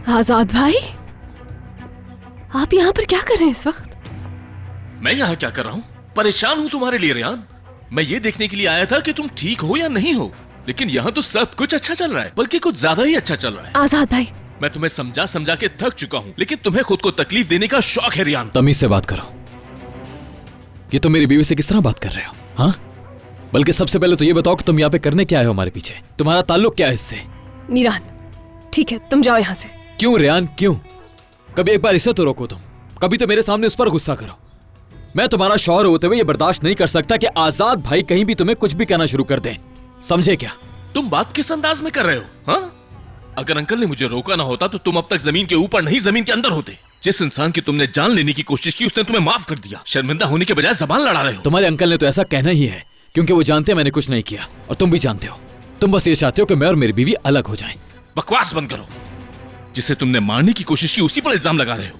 आजाद भाई, आप यहाँ पर क्या कर रहे हैं इस वक्त? मैं यहाँ क्या कर रहा हूँ? परेशान हूँ तुम्हारे लिए रेहान। मैं ये देखने के लिए आया था कि तुम ठीक हो या नहीं हो, लेकिन यहाँ तो सब कुछ अच्छा चल रहा है, बल्कि कुछ ज्यादा ही अच्छा चल रहा है। आजाद भाई, मैं तुम्हें समझा समझा के थक चुका हूँ, लेकिन तुम्हें खुद को तकलीफ देने का शौक है रेहान। तमीज से बात करो। ये तुम मेरी बीवी से किस तरह बात कर रहे हो? हाँ, बल्कि सबसे पहले तो ये बताओ कि तुम यहाँ पे करने क्या आए हो हमारे पीछे? तुम्हारा ताल्लुक क्या है इससे? मीरान, ठीक है तुम जाओ यहाँ से। क्यों रेहान, क्यों? कभी एक बार इसे तो रोको तुम, कभी तो मेरे सामने उस पर गुस्सा करो। मैं तुम्हारा शौहर होते हुए ये बर्दाश्त नहीं कर सकता कि आजाद भाई कहीं भी तुम्हें कुछ भी कहना शुरू कर दें। समझे क्या? तुम बात किस अंदाज में कर रहे हो? हाँ, अगर अंकल ने मुझे रोका ना होता तो तुम अब तक जमीन के ऊपर नहीं जमीन के अंदर होते। जिस इंसान की तुमने जान लेने की कोशिश की उसने तुम्हें माफ कर दिया। शर्मिंदा होने के बजाय जबान लड़ा रहे हो। तुम्हारे अंकल ने तो ऐसा कहना ही है, क्योंकि वो जानते हैं मैंने कुछ नहीं किया, और तुम भी जानते हो। तुम बस ये चाहते हो कि मैं और मेरी बीवी अलग हो जाएं। बकवास बंद करो। जिसे तुमने मारने की कोशिश की उसी पर इल्जाम लगा रहे हो।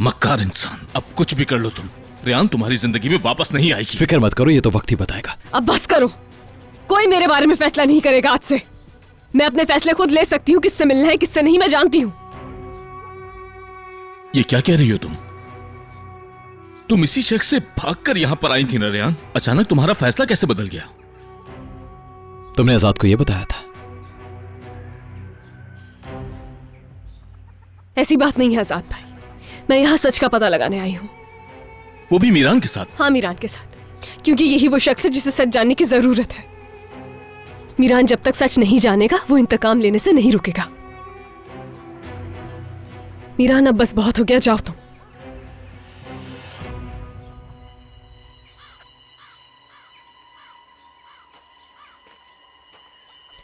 मक्कार इंसान। अब कुछ भी कर लो तुम, रेहान तुम्हारी जिंदगी में वापस नहीं आएगी। फिक्र मत करो, ये तो वक्त ही बताएगा। अब बस करो, कोई मेरे बारे में फैसला नहीं करेगा आज से। मैं अपने फैसले खुद ले सकती हूँ, किससे मिलना है किससे नहीं मैं जानती हूँ। ये क्या कह रही हो तुम? तुम इसी शख्स से भागकर यहाँ पर आई थी ना रेहान? अचानक तुम्हारा फैसला कैसे बदल गया? तुमने आजाद को यह बताया था? ऐसी बात नहीं है आजाद भाई, मैं यहाँ सच का पता लगाने आई हूँ। वो भी मीरान के साथ? हाँ, मीरान के साथ, क्योंकि यही वो शख्स है जिसे सच जानने की जरूरत है। मीरान जब तक सच नहीं जानेगा वो इंतकाम लेने से नहीं रुकेगा। मीरान, अब बस बहुत हो गया, जाओ तुम।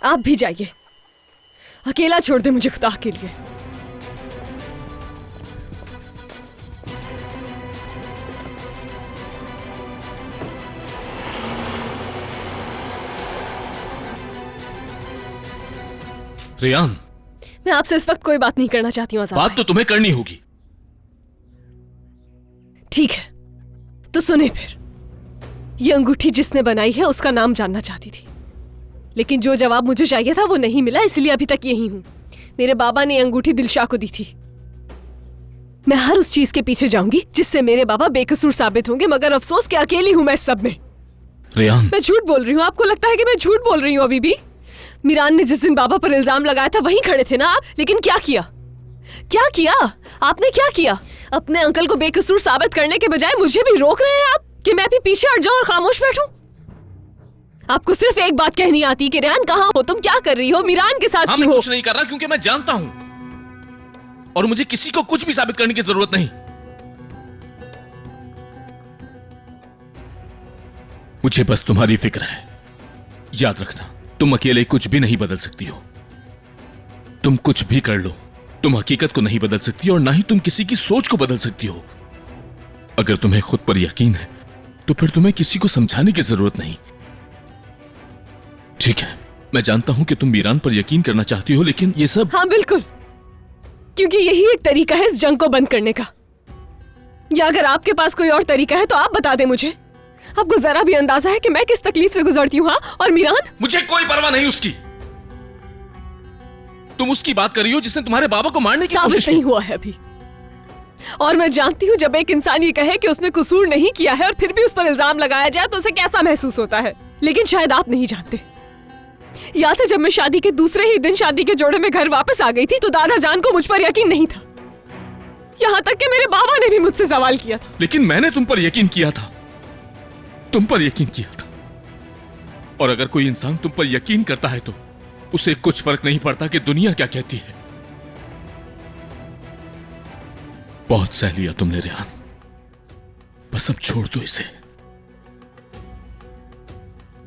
आप भी जाइए, अकेला छोड़ दे मुझे खुदा के लिए। रेहान, मैं आपसे इस वक्त कोई बात नहीं करना चाहती हूँ आजाद बात भाई। तो तुम्हें करनी होगी। ठीक है तो सुने फिर। ये अंगूठी जिसने बनाई है उसका नाम जानना चाहती थी, लेकिन जो जवाब मुझे चाहिए था वो नहीं मिला, इसलिए अभी तक यही हूं। मेरे बाबा ने अंगूठी दिलशाह को दी थी। मैं हर उस चीज के पीछे जाऊंगी जिससे मेरे बाबा बेकसूर साबित होंगे, मगर अफसोस कि अकेली हूं मैं इस सब में। रेहान, मैं झूठ बोल रही हूँ? आपको लगता है कि मैं झूठ बोल रही हूँ अभी भी? मीरान ने जिस दिन बाबा पर इल्जाम लगाया था वहीं खड़े थे ना आप, लेकिन क्या किया? क्या किया आपने? क्या किया? अपने अंकल को बेकसूर साबित करने के बजाय मुझे भी रोक रहे हैं आप कि मैं भी पीछे हट जाऊं और खामोश बैठूं। आपको सिर्फ एक बात कहनी आती कि रेहान कहाँ हो तुम, क्या कर रही हो, मीरान के साथ क्यों मैं हो? कुछ नहीं कर रहा क्योंकि मैं जानता हूं और मुझे किसी को कुछ भी साबित करने की जरूरत नहीं। मुझे बस तुम्हारी फिक्र है। याद रखना, तुम अकेले कुछ भी नहीं बदल सकती हो। तुम कुछ भी कर लो, तुम हकीकत को नहीं बदल सकती और ना ही तुम किसी की सोच को बदल सकती हो। अगर तुम्हें खुद पर यकीन है तो फिर तुम्हें किसी को समझाने की जरूरत नहीं। ठीक है, मैं जानता हूं कि तुम मीरान पर यकीन करना चाहती हो, लेकिन ये सब... हाँ बिल्कुल, क्योंकि यही एक तरीका है इस जंग को बंद करने का। या अगर आपके पास कोई और तरीका है तो आप बता दें मुझे। आपको जरा भी अंदाजा है कि मैं किस तकलीफ से गुजरती हूँ? हाँ, और मीरान? मुझे कोई परवाह नहीं उसकी। तुम उसकी बात कर रही हो जिसने तुम्हारे बाबा को मारने की कोशिश की। नहीं हुआ है अभी, और मैं जानती हूँ जब एक इंसान ये कहे कि उसने कसूर नहीं किया है और फिर भी उस पर इल्जाम लगाया जाए तो उसे कैसा महसूस होता है। लेकिन शायद आप नहीं जानते। याद है जब मैं शादी के दूसरे ही दिन शादी के जोड़े में घर वापस आ गई थी तो दादा जान को मुझ पर यकीन नहीं था, यहाँ तक कि मेरे बाबा ने भी मुझसे सवाल किया था। लेकिन मैंने तुम पर यकीन किया था, तुम पर यकीन किया था। और अगर कोई इंसान तुम पर यकीन करता है तो उसे कुछ फर्क नहीं पड़ता कि दुनिया क्या कहती है। बहुत सह लिया तुमने रेहान, बस अब छोड़ दो इसे।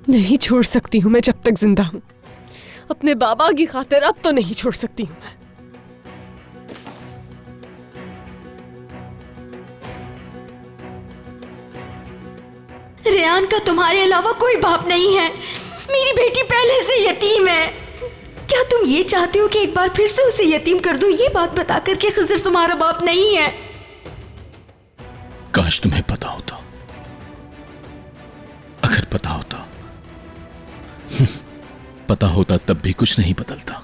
नहीं छोड़ सकती हूं मैं जब तक जिंदा हूं। अपने बाबा की खातिर अब तो नहीं छोड़ सकती हूं मैं। रेहान का तुम्हारे अलावा कोई बाप नहीं है। मेरी बेटी पहले से यतीम है। क्या तुम ये चाहते हो कि एक बार फिर से उसे यतीम कर दूं, ये बात बताकर कि खिज़र तुम्हारा बाप नहीं है? काश तुम्हें पता होता। अगर पता होता तब भी कुछ नहीं बदलता।